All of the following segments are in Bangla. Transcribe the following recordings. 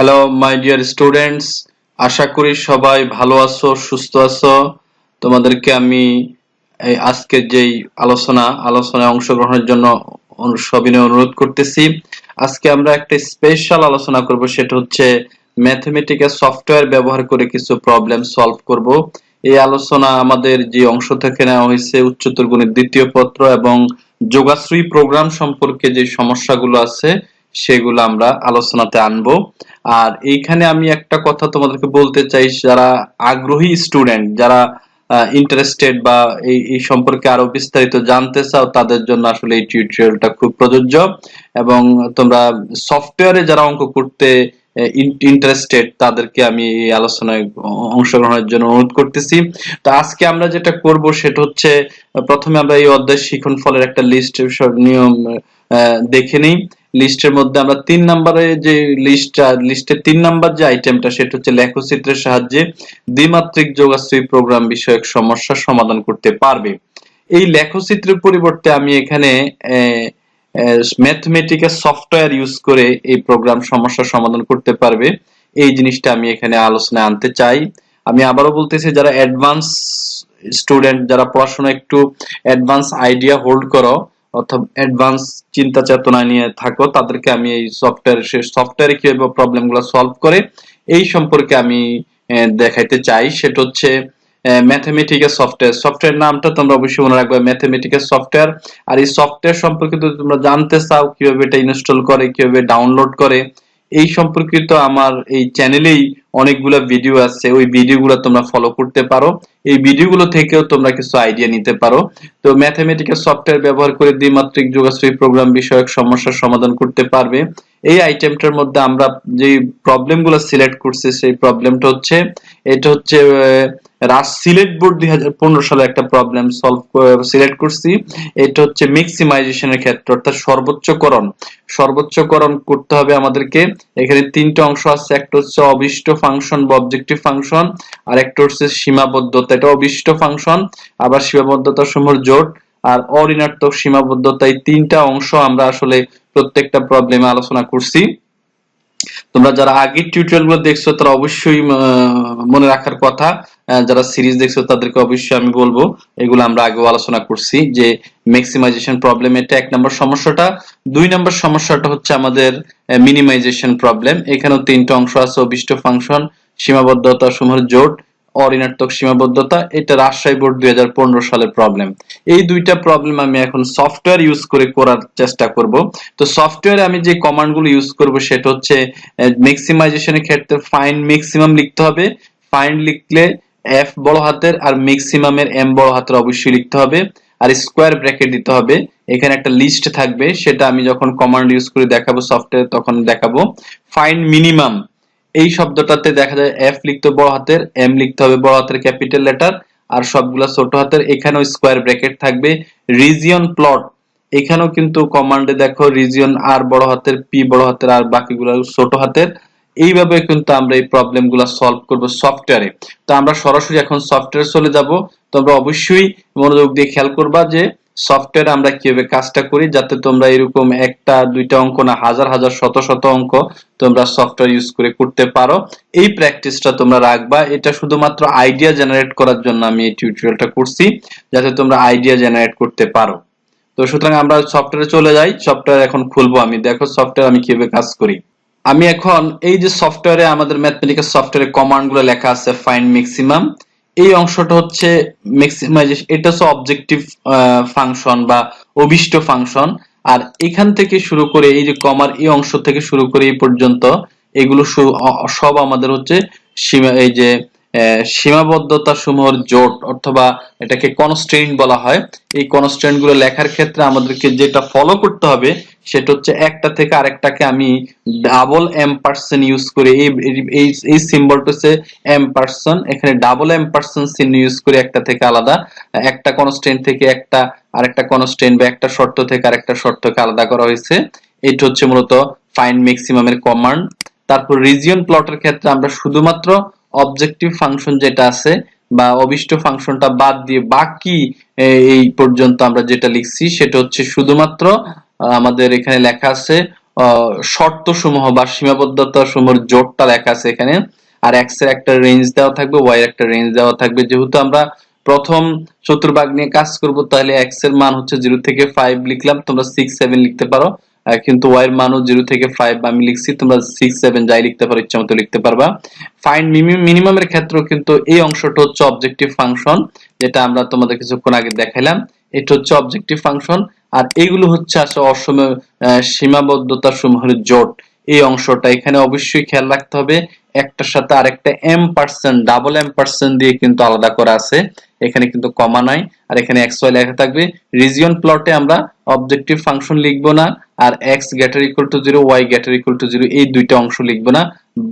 হ্যালো মাই ডিয়ার স্টুডেন্টস, আশা করি সবাই ভালো আছো, সুস্থ আছো। তোমাদেরকে আমি এই আজকের যেই আলোচনায় অংশগ্রহণের জন্য সবিনয় অনুরোধ করতেছি। আজকে আমরা একটা স্পেশাল আলোচনা করব, সেটা হচ্ছে ম্যাথমেটিক্যাল সফটওয়্যার ব্যবহার করে কিছু প্রবলেম সলভ করব। এই আলোচনা আমাদের যে অংশ থেকে নেওয়া হয়েছে উচ্চতর গণিত দ্বিতীয় পত্র এবং যোগাশ্রয়ী প্রোগ্রাম সম্পর্কে যে সমস্যাগুলো আছে সেগুলো আমরা আলোচনাতে আনবো। আর এইখানে আমি একটা কথা তোমাদেরকে বলতে চাই, যারা আগ্রহী স্টুডেন্ট, যারা ইন্টারেস্টেড বা এই সম্পর্কে আরো বিস্তারিত জানতে চাও, তাদের জন্য আসলে এই টিউটোরিয়ালটা খুব প্রযোজ্য। এবং তোমরা সফটওয়্যারে যারা অঙ্ক করতে ইন্টারেস্টেড, তাদেরকে আমি এই আলোচনায় অংশগ্রহণের জন্য অনুরোধ করতেছি। তো আজকে আমরা যেটা করব সেটা হচ্ছে, প্রথমে আমরা এই অধ্যায় শিখন ফলের একটা লিস্ট নিয়ম দেখে নিই। লিস্টের মধ্যে আমরা 3 নম্বরে যে লিস্টের 3 নাম্বার যে আইটেমটা, সেটা হচ্ছে লেখচিত্রের সাহায্যে দ্বিমাত্রিক যোগাশ্রয়ী প্রোগ্রাম বিষয়ক সমস্যার সমাধান করতে পারবে। এই লেখচিত্রের পরিবর্তে আমি এখানে ম্যাথমেটিক্যাল সফটওয়্যার ইউজ করে এই প্রোগ্রাম সমস্যার সমাধান করতে পারবে, এই জিনিসটা আমি এখানে আলোচনায় আনতে চাই। আমি আবারও বলতেছি, যারা অ্যাডভান্স স্টুডেন্ট, যারা পড়াশোনা একটু অ্যাডভান্স আইডিয়া হোল্ড করো অথবা অ্যাডভান্স চিন্তা চেতনা নিয়ে থাকো, তাদেরকে আমি এই সফটওয়্যারে কিভাবে প্রবলেমগুলো সলভ করে এই সম্পর্কে আমি দেখাইতে চাই। সেটা হচ্ছে ম্যাথমেটিক্যাল সফটওয়্যার নামটা তোমরা অবশ্যই মনে রাখবে, ম্যাথমেটিক্যাল সফটওয়্যার। আর এই সফটওয়্যার সম্পর্কে যদি তোমরা জানতে চাও কিভাবে এটা ইনস্টল করে, কিভাবে ডাউনলোড করে, এই সম্পর্কিত আমার এই চ্যানেলেই অনেকগুলো ভিডিও আছে, ওই ভিডিওগুলো তোমরা ফলো করতে পারো। এই ভিডিওগুলো থেকেও তোমরা কিছু আইডিয়া নিতে পারো। তো ম্যাথমেটিক্যাল সফটওয়্যার ব্যবহার করে দ্বিমাত্রিক যোগাশ্রয়ী প্রোগ্রাম বিষয়ক সমস্যার সমাধান করতে পারবে। এই আইটেমটার মধ্যে আমরা যে প্রবলেমগুলো সিলেক্ট করছি, সেই প্রবলেমটা হচ্ছে, এটা হচ্ছে সিলেট বোর্ড 2015 সালে একটা প্রবলেম সিলেক্ট করছি। এটা হচ্ছে ম্যাক্সিমাইজেশনের ক্ষেত্রে, অর্থাৎ সর্বোচ্চকরণ করতে হবে আমাদেরকে। এখানে 3টা অংশ আছে, একটা হচ্ছে অভিষ্ট ফাংশন বা অবজেক্টিভ ফাংশন, আর একটা হচ্ছে সীমাবদ্ধতা। এটা অভিষ্ট ফাংশন, আবার সীমাবদ্ধতা সমূহের জোট, আর অঋণাত্মক সীমাবদ্ধতা। এই 3টা অংশ আমরা আসলে প্রত্যেকটা প্রবলেমে আলোচনা করছি। তোমরা যারা আগের টিউটোরিয়ালগুলো দেখছো তারা অবশ্যই মনে রাখার কথা, যারা সিরিজ দেখছো তাদেরকে অবশ্যই আমি বলবো, এগুলো আমরা আগেও আলোচনা করছি যে ম্যাক্সিমাইজেশন প্রবলেম এটা 1 নম্বর সমস্যাটা। 2 নম্বর সমস্যাটা হচ্ছে আমাদের মিনিমাইজেশন প্রবলেম। এখানেও 3টা অংশ আছে, অভিষ্ট ফাংশন, সীমাবদ্ধতা সমূহের জোট, অঋণাত্মক সীমাবদ্ধতা। এটা রাজশাহী বোর্ড 2015 সালের প্রবলেম। এই 2টা প্রবলেম আমি এখন সফটওয়্যার ইউজ করে করার চেষ্টা করব। তো সফটওয়্যারে আমি যে কমান্ডগুলো ইউজ করব সেটা হচ্ছে, ম্যাক্সিমাইজেশনের ক্ষেত্রে ফাইন্ড ম্যাক্সিমাম লিখতে হবে। ফাইন্ড লিখলে এফ বড় হাতের আর ম্যাক্সিমামের এম বড় হাতের অবশ্যই লিখতে হবে, আর স্কোয়ার ব্র্যাকেট দিতে হবে। এখানে একটা লিস্ট থাকবে, সেটা আমি যখন কমান্ড ইউজ করে দেখাবো সফটওয়্যার, তখন দেখাবো। ফাইন্ড মিনিমাম, এই শব্দটাতে দেখা যায় এফ লিখতে হবে বড় হাতের, এম লিখতে হবে বড় হাতের ক্যাপিটাল লেটার, আর সবগুলা ছোট হাতের। এখানেও স্কোয়ার ব্র্যাকেট থাকবে। রিজিয়ন প্লট, এখানেও কিন্তু কমান্ডে দেখো রিজিয়ন আর বড় হাতের, পি বড় হাতের, আর বাকিগুলো ছোট হাতের। এইভাবে কিন্তু আমরা এই প্রবলেমগুলো সলভ করব সফটওয়্যারে। তো আমরা সরাসরি এখন সফটওয়্যারে চলে যাব। তোমরা অবশ্যই মনোযোগ দিয়ে খেয়াল করবা যে সফটওয়্যারে আমরা কিভাবে কাজটা করি, যাতে তোমরা এরকম 1টা 2টা অঙ্ক না, হাজার হাজার শত শত অঙ্ক তোমরা সফটওয়্যার ইউজ করে করতে পারো। এই প্র্যাকটিসটা তোমরা রাখবা। এটা শুধুমাত্র আইডিয়া জেনারেট করার জন্য আমি এই টিউটোরিয়ালটা করছি, যাতে তোমরা আইডিয়া জেনারেট করতে পারো। তো সুতরাং আমরা সফটওয়্যারে চলে যাই। সফটওয়্যার এখন খুলবো আমি, দেখো সফটওয়্যার আমি কিভাবে কাজ করি। আমি এখন এই যে সফটওয়্যারে আমাদের ম্যাথমেটিক্যাল সফটওয়্যারে কমান্ডগুলো লেখা আছে, ফাইন্ড ম্যাক্সিমাম, এই অংশটা হচ্ছে ম্যাক্সিমাইজেশন। এটা হচ্ছে অবজেক্টিভ ফাংশন বা অভিষ্ট ফাংশন। আর এখান থেকে শুরু করে এই যে কমার এই অংশ থেকে শুরু করে এই পর্যন্ত, এগুলো সব আমাদের হচ্ছে এই যে সীমাবদ্ধতা সমূহের জোট, অথবা এটাকে কনস্ট্রেইন্ট বলা হয়। এই কনস্ট্রেইন্ট গুলো লেখার ক্ষেত্রে আমাদেরকে যেটা ফলো করতে হবে সেটা হচ্ছে, একটা থেকে আরেকটাকে আমি ডাবল এম্পারসন ইউজ করে, এই সিম্বলটা হচ্ছে এম্পারসন, এখানে ডাবল এম্পারসন চিহ্ন ইউজ করে একটা থেকে আলাদা, একটা কনস্ট্রেইন্ট থেকে আরেকটা কনস্ট্রেইন্ট বা একটা শর্ত থেকে আরেকটা শর্তকে আলাদা করা হয়েছে। এটা হচ্ছে মূলত ফাইন্ড ম্যাক্সিমামের কমান্ড। তারপর রিজিয়ন প্লটের ক্ষেত্রে আমরা শুধুমাত্র অবজেক্টিভ ফাংশন যেটা আছে বা অভিষ্ট ফাংশনটা বাদ দিয়ে বাকি এই পর্যন্ত আমরা যেটা লিখছি সেটা হচ্ছে শুধুমাত্র আমাদের এখানে লেখা আছে শর্ত সমূহ বা সীমাবদ্ধতা সমূহের জোটটা লেখা আছে এখানে। আর x এর একটা রেঞ্জ দেওয়া থাকবে, y এর একটা রেঞ্জ দেওয়া থাকবে। যেহেতু আমরা প্রথম চতুর্ভাগ নিয়ে কাজ করব, তাহলে x এর মান হচ্ছে 0 থেকে 5 লিখলাম, তোমরা 6 7 লিখতে পারো। কিন্তু y এর মানও 0 থেকে 5 আমি লিখছি, তোমরা 6 7 যাই লিখতে পারো, ইচ্ছা মতো লিখতে পারবা। ফাইন্ড মিনিমামের ক্ষেত্রেও কিন্তু এই অংশটা হচ্ছে অবজেক্টিভ ফাংশন, যেটা আমরা তোমাদের কিছুক্ষণ আগে দেখাইলাম। এটা হচ্ছে অবজেক্টিভ ফাংশন। আর এগুলো হচ্ছে আসলে সীমাবদ্ধতা সমূহের জোট। এই অংশটা এখানে অবশ্যই খেয়াল রাখতে হবে, একটার সাথে আরেকটা M%, ডাবল M% দিয়ে কিন্তু আলাদা করা আছে, এখানে কিন্তু কমা নাই। আর এখানে xy লেখা থাকবে। রিজিয়ন প্লটে আমরা অবজেক্টিভ ফাংশন লিখবো না, আর x greater equal to 0, y greater equal to 0 এই দুইটা অংশ লিখবো না,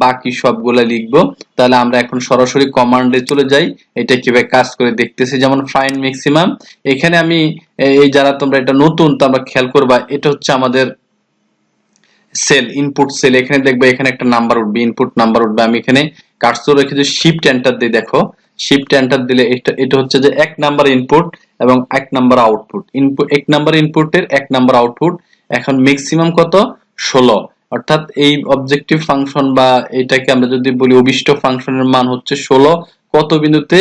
বাকি সবগুলা লিখবো। তাহলে আমরা এখন সরাসরি কমান্ডে চলে যাই, এটা কিভাবে কাজ করে দেখতেছি। যেমন ফাইন্ড ম্যাক্সিমাম, এখানে আমি এই যারা তোমরা এটা নতুন, তো আমরা খেয়াল করবা, এটা হচ্ছে আমাদের সেল, ইনপুট সেল। এখানে দেখবে এখানে একটা নাম্বার উঠবে, ইনপুট নাম্বার উঠবে। আমি এখানে কার্সর রেখে যদি শিফট এন্টার দিই, দেখো শিফট এন্টার দিলে এটা হচ্ছে যে 1 নাম্বার ইনপুট এবং 1 নাম্বার আউটপুট। ইনপুট 1 নাম্বার ইনপুটের 1 নাম্বার আউটপুট। এখন ম্যাক্সিমাম কত? 16। অর্থাৎ এই অবজেক্টিভ ফাংশন বা এটাকে আমরা যদি বলি অভিষ্ট ফাংশনের মান হচ্ছে 16। কত বিন্দুতে?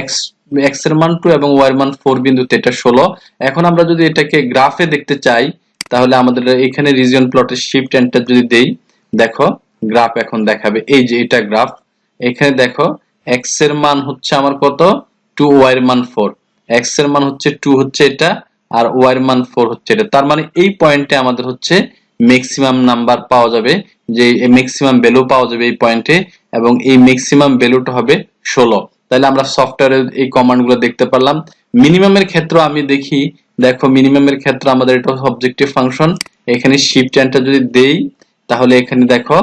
x এর মান 2 এবং y এর মান 4 বিন্দুতে এটা 16। এখন আমরা যদি এটাকে গ্রাফে দেখতে চাই, তাহলে আমাদের এখানে রিজিয়ন প্লটের শিফট এন্টার যদি দেই, দেখো গ্রাফ এখন দেখাবে। এই যে এটা গ্রাফ, এখানে দেখো x এর মান হচ্ছে আমার কত? 2, y এর মান 4। x এর মান হচ্ছে 2 হচ্ছে এটা, আর y এর মান 4 হচ্ছে এটা। তার মানে এই পয়েন্টে আমাদের হচ্ছে ম্যাক্সিমাম নাম্বার পাওয়া যাবে, যে ম্যাক্সিমাম ভ্যালু পাওয়া যাবে এই পয়েন্টে, এবং এই ম্যাক্সিমাম ভ্যালুটা হবে 16। তাহলে আমরা সফটওয়্যারের এই কমান্ডগুলো দেখতে পারলাম। মিনিমামের ক্ষেত্রে আমি দেখি, দেখো মিনিমামের ক্ষেত্রে আমাদের এটা অবজেক্টিভ ফাংশন। এখানে শিফট এন্টার যদি দেই, তাহলে এখানে দেখো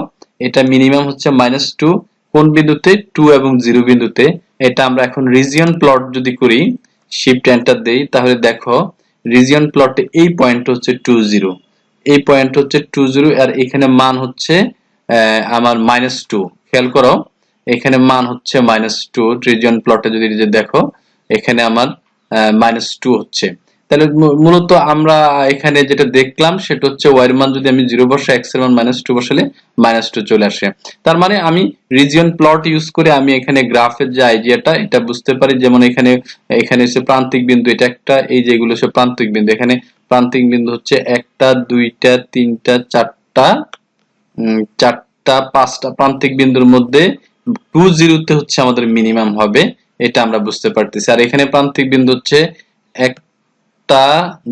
এটা মিনিমাম হচ্ছে -2। কোন বিন্দুতে? 2 এবং 0 বিন্দুতে। এটা আমরা এখন রিজিয়ন প্লট যদি করি, শিফট এন্টার দেই, তাহলে দেখো রিজিয়ন প্লটে এই পয়েন্ট হচ্ছে 20, এই পয়েন্ট হচ্ছে 20, আর এখানে মান হচ্ছে আমার -2। খেয়াল করো এখানে মান হচ্ছে -2। রিজিয়ন প্লটে যদি দেখো এখানে আমার -2 হচ্ছে। তাহলে মূলত আমরা এখানে যেটা দেখলাম সেটা হচ্ছে y এর মান যদি আমি 0 বসাই, x এর মান -2 বসালে -2 চলে আসে। তার মানে আমি রিজিয়ন প্লট ইউজ করে আমি এখানে গ্রাফের যে আইডিয়াটা এটা বুঝতে পারি। যেমন এখানে হচ্ছে প্রান্তিক বিন্দু, এটা একটা, এই যে এগুলো হচ্ছে প্রান্তিক বিন্দু। এখানে প্রান্তিক বিন্দু হচ্ছে 1টা 2টা 3টা 4টা 4টা 5টা প্রান্তিক বিন্দুর মধ্যে 20 তে হচ্ছে আমাদের মিনিমাম হবে, এটা আমরা বুঝতে পারতেছি। আর এখানে প্রান্তিক বিন্দু হচ্ছে 1টা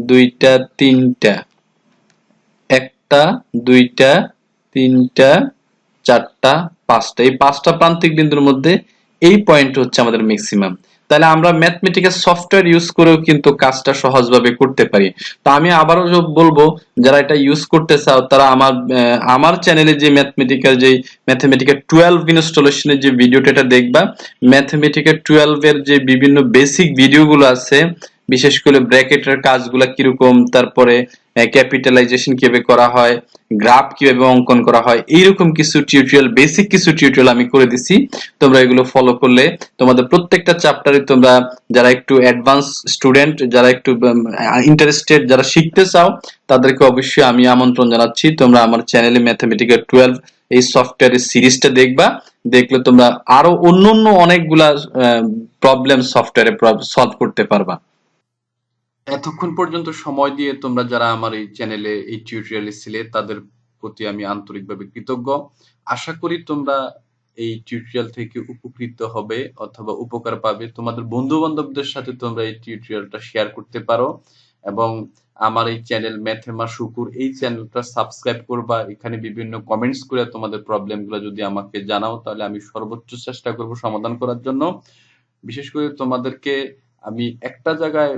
2টা 3টা, 1টা 2টা 3টা 4টা 5টা, এই 5টা প্রান্তিক বিন্দুর মধ্যে এই পয়েন্ট হচ্ছে আমাদের ম্যাক্সিমাম। তাহলে আমরা ম্যাথমেটিক্যাল সফটওয়্যার ইউজ করেও কিন্তু কাজটা সহজভাবে করতে পারি। তো আমি আবারও বলবো, যারা এটা ইউজ করতে চাও তারা আমার চ্যানেলে যে ম্যাথমেটিক্যাল 12 ইনস্টলেশনের যে ভিডিওটা এটা দেখবা। ম্যাথমেটিক্যাল 12 এর যে বিভিন্ন বেসিক ভিডিওগুলো আছে, বিশেষ করে ব্র্যাকেটের কাজগুলো কিরকম, তারপরে ক্যাপিটালাইজেশন কিভাবে করা হয়, গ্রাফ কিভাবে অঙ্কন করা হয়, এইরকম কিছু টিউটোরিয়াল, বেসিক কিছু টিউটোরিয়াল আমি করে দিছি। তোমরা এগুলো ফলো করলে তোমাদের প্রত্যেকটা চ্যাপ্টারে তোমরা যারা একটু অ্যাডভান্স স্টুডেন্ট, যারা একটু ইন্টারেস্টেড, যারা শিখতে চাও, তাদেরকে অবশ্যই আমি আমন্ত্রণ জানাচ্ছি তোমরা আমার চ্যানেলে ম্যাথমেটিক্যাল 12 এই সফটওয়্যারের সিরিজটা দেখবা। দেখলে তোমরা আরো অন্যান্য অনেকগুলা প্রবলেম সফটওয়্যারে সলভ করতে পারবা। এতক্ষণ পর্যন্ত সময় দিয়ে তোমরা যারা আমার এই চ্যানেলে এই টিউটোরিয়ালে ছিলে, তাদের প্রতি আমি আন্তরিকভাবে কৃতজ্ঞ। আশা করি তোমরা এই টিউটোরিয়াল থেকে উপকৃত হবে অথবা উপকার পাবে। তোমাদের বন্ধু বান্ধবদের সাথে তোমরা এই টিউটোরিয়ালটা শেয়ার করতে পারো, এবং আমার এই চ্যানেল ম্যাথেমা শুকুর এই চ্যানেলটা সাবস্ক্রাইব করবা। এখানে বিভিন্ন কমেন্টস করে তোমাদের প্রবলেমগুলো যদি আমাকে জানাও, তাহলে আমি সর্বোচ্চ চেষ্টা করব সমাধান করার জন্য। বিশেষ করে তোমাদেরকে আমি একটা জায়গায়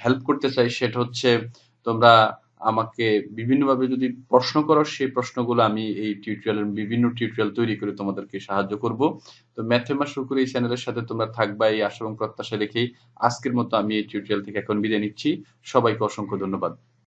হেল্প করতে চাই, সেটা হচ্ছে তোমরা আমাকে বিভিন্নভাবে যদি প্রশ্ন করো, সেই প্রশ্নগুলো আমি এই বিভিন্ন টিউটোরিয়াল তৈরি করে তোমাদেরকে সাহায্য করব। তো ম্যাথেমা শুকুর এই চ্যানেলের সাথে তোমরা থাকবা, এই আশা এবং প্রত্যাশা রেখেই আজকের মতো আমি এই টিউটোরিয়াল থেকে এখন বিদায় নিচ্ছি। সবাইকে অসংখ্য ধন্যবাদ।